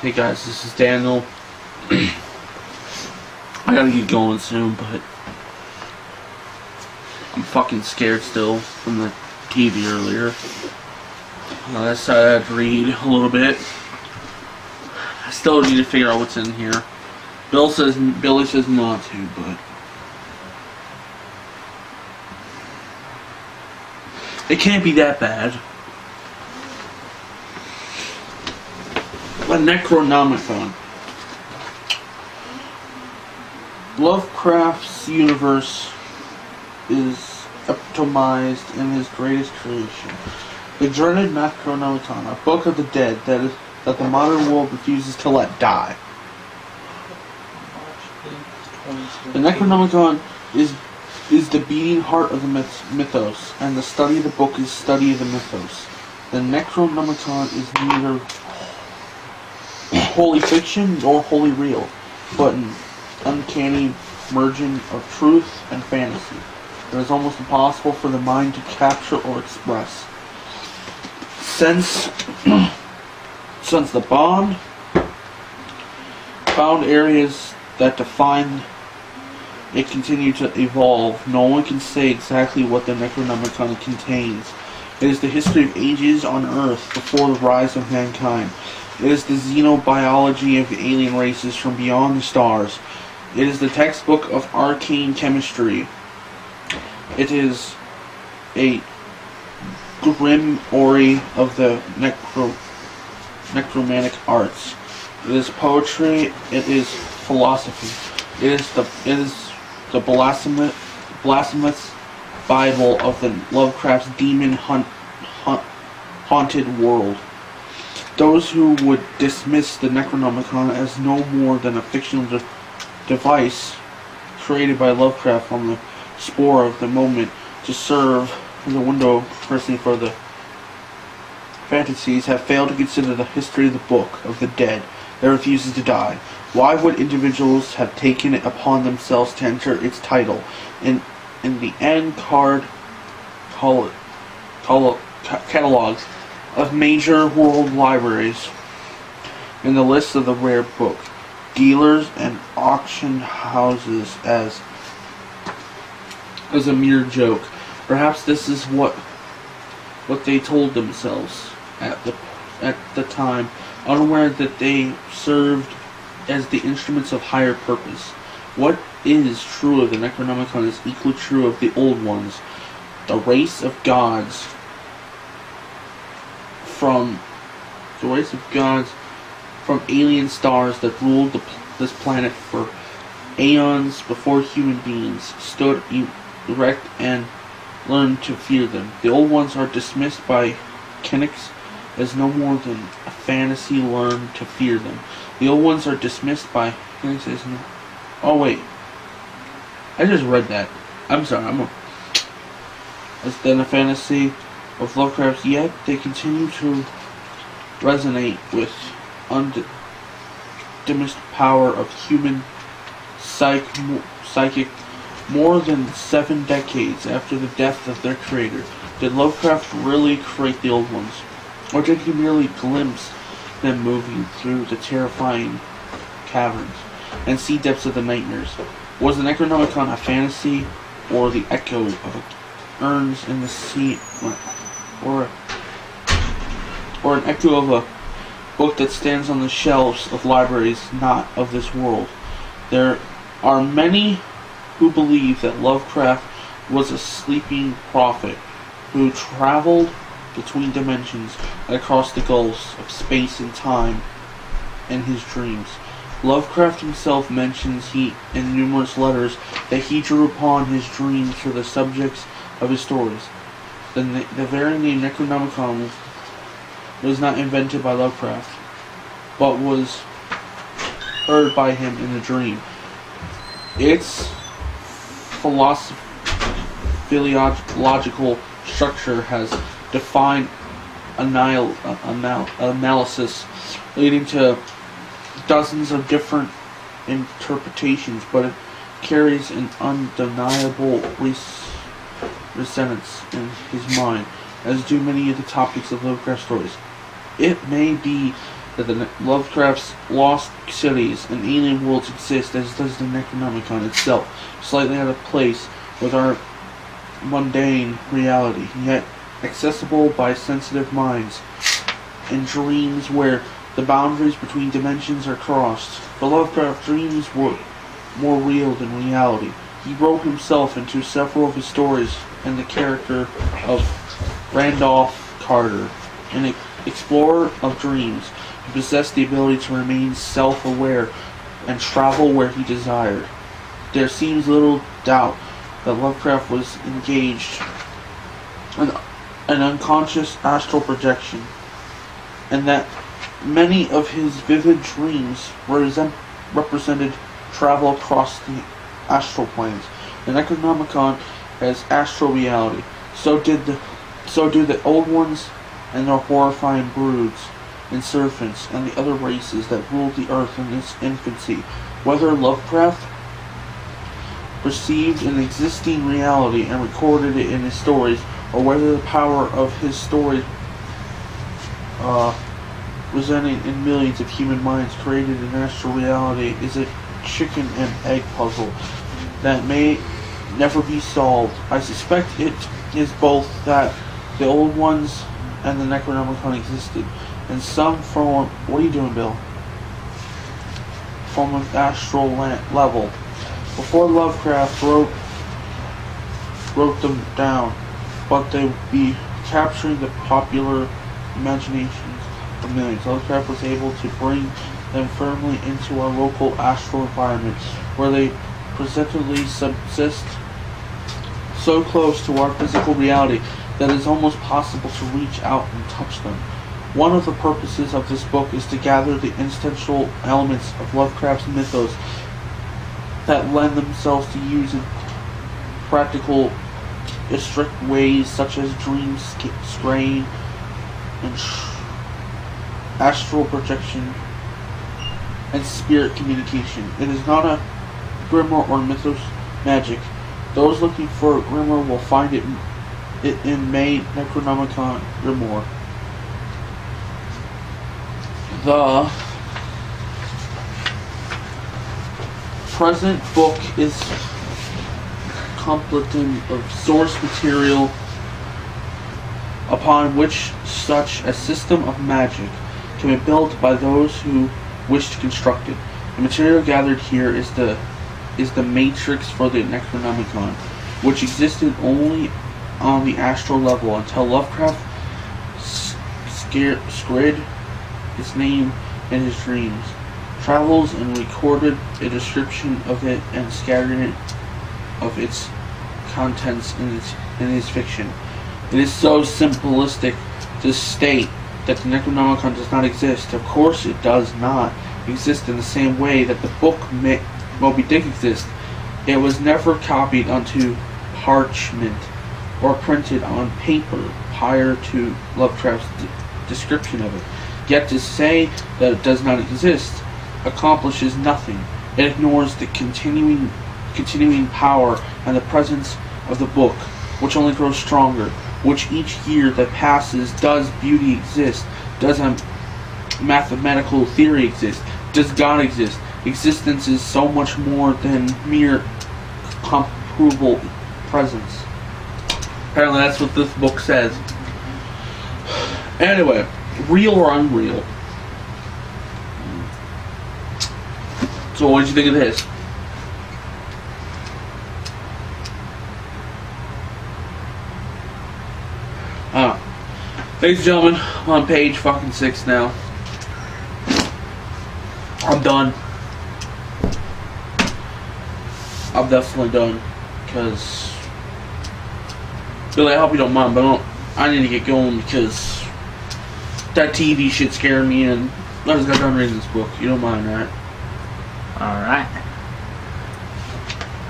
Hey guys, this is Daniel. I gotta get going soon, but I'm fucking scared still from the TV earlier. I decided I had to read a little bit. I still need to figure out what's in here. Billy says not to, but it can't be that bad. A Necronomicon. Lovecraft's universe is epitomized in his greatest creation, the dreaded Necronomicon, a book of the dead that the modern world refuses to let die. The Necronomicon is the beating heart of the mythos, and the study of the book is study of the mythos. The Necronomicon is neither wholly fiction nor wholly real, but an uncanny merging of truth and fantasy that is almost impossible for the mind to capture or express. Since the bound areas that define it continue to evolve, no one can say exactly what the Necronomicon contains. It is the history of ages on Earth before the rise of mankind. It is the xenobiology of alien races from beyond the stars. It is the textbook of arcane chemistry. It is a grim ori of the necromantic arts. It is poetry. It is philosophy. It is the blasphemous Bible of the Lovecraft's demon haunted world. Those who would dismiss the Necronomicon as no more than a fictional device created by Lovecraft on the spur of the moment to serve as a window dressing for the fantasies have failed to consider the history of the book of the dead that refuses to die. Why would individuals have taken it upon themselves to enter its title in the end catalogs of major world libraries, in the list of the rare book dealers and auction houses as a mere joke? Perhaps this is what they told themselves at the time, unaware that they served as the instruments of higher purpose. What is true of the Necronomicon is equally true of the old ones, the race of gods from alien stars that ruled this planet for aeons before human beings stood erect and learned to fear them. The old ones are dismissed by cynics as no more than a fantasy learned to fear them. The old ones are dismissed by cynics as no... Oh wait. I just read that. I'm sorry. As then a fantasy of Lovecraft's, yet they continue to resonate with undiminished power of human psychic more than 7 decades after the death of their creator. Did Lovecraft really create the old ones? Or did he merely glimpse them moving through the terrifying caverns and sea depths of the nightmares? Was the Necronomicon a fantasy, or the echo of urns in the sea, or an echo of a book that stands on the shelves of libraries not of this world? There are many who believe that Lovecraft was a sleeping prophet who traveled between dimensions and across the gulfs of space and time in his dreams. Lovecraft himself mentions in numerous letters that he drew upon his dreams for the subjects of his stories. The very name Necronomicon was not invented by Lovecraft, but was heard by him in a dream. Its philological structure has defined analysis, leading to dozens of different interpretations, but it carries an undeniable resonance in his mind, as do many of the topics of Lovecraft stories. It may be that the Lovecraft's lost cities and alien worlds exist, as does the Necronomicon itself, slightly out of place with our mundane reality, yet accessible by sensitive minds. In dreams where the boundaries between dimensions are crossed, for Lovecraft, dreams were more real than reality. He wrote himself into several of his stories in the character of Randolph Carter, an explorer of dreams who possessed the ability to remain self-aware and travel where he desired. There seems little doubt that Lovecraft was engaged in an unconscious astral projection, and that many of his vivid dreams represented travel across the astral planes. The Necronomicon has astral reality. So do the Old Ones and their horrifying broods and serpents and the other races that ruled the earth in its infancy. Whether Lovecraft perceived an existing reality and recorded it in his stories, or whether the power of his stories residing in millions of human minds created an astral reality, is a chicken and egg puzzle that may never be solved. I suspect it is both that the Old Ones and the Necronomicon existed in some form. What are you doing, Bill? From an astral level before Lovecraft wrote them down, but they would be capturing the popular imaginations of millions. Lovecraft was able to bring them firmly into our local astral environment, where they presently subsist so close to our physical reality that it is almost possible to reach out and touch them. One of the purposes of this book is to gather the essential elements of Lovecraft's mythos that lend themselves to use in practical, strict ways such as dream scrying and astral projection and spirit communication. It is not a grimoire or mythos magic. Those looking for a grimoire will find it in May Necronomicon Grimoire. The present book is compilative of source material upon which such a system of magic can be built by those who wish to construct it. The material gathered here is the matrix for the Necronomicon, which existed only on the astral level until Lovecraft scried its name in his dreams, travels and recorded a description of it and scattering it of its contents in his fiction. It is so simplistic to state that the Necronomicon does not exist. Of course it does not exist in the same way that the book Moby Dick exists. It was never copied onto parchment or printed on paper prior to Lovecraft's description of it. Yet to say that it does not exist accomplishes nothing. It ignores the continuing power and the presence of the book, which only grows stronger, which each year that passes. Does beauty exist? Does a mathematical theory exist? Does God exist? Existence is so much more than mere comparable presence. Apparently that's what this book says. Anyway, real or unreal? So what did you think of this? Ladies and gentlemen, I'm on page fucking 6 now. I'm done. I'm definitely done. Because Billy, I hope you don't mind, but I need to get going because that TV shit scared me, and I just got done reading this book. You don't mind, right? Alright.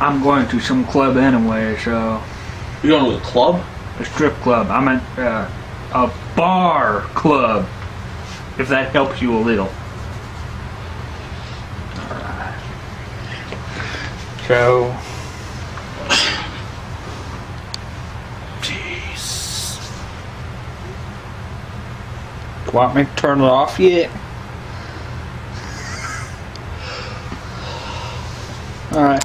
I'm going to some club anyway, so... You're going to a club? A strip club. I'm at a bar club, if that helps you a little. Alright. So... Jeez. Want me to turn it off yet? All right.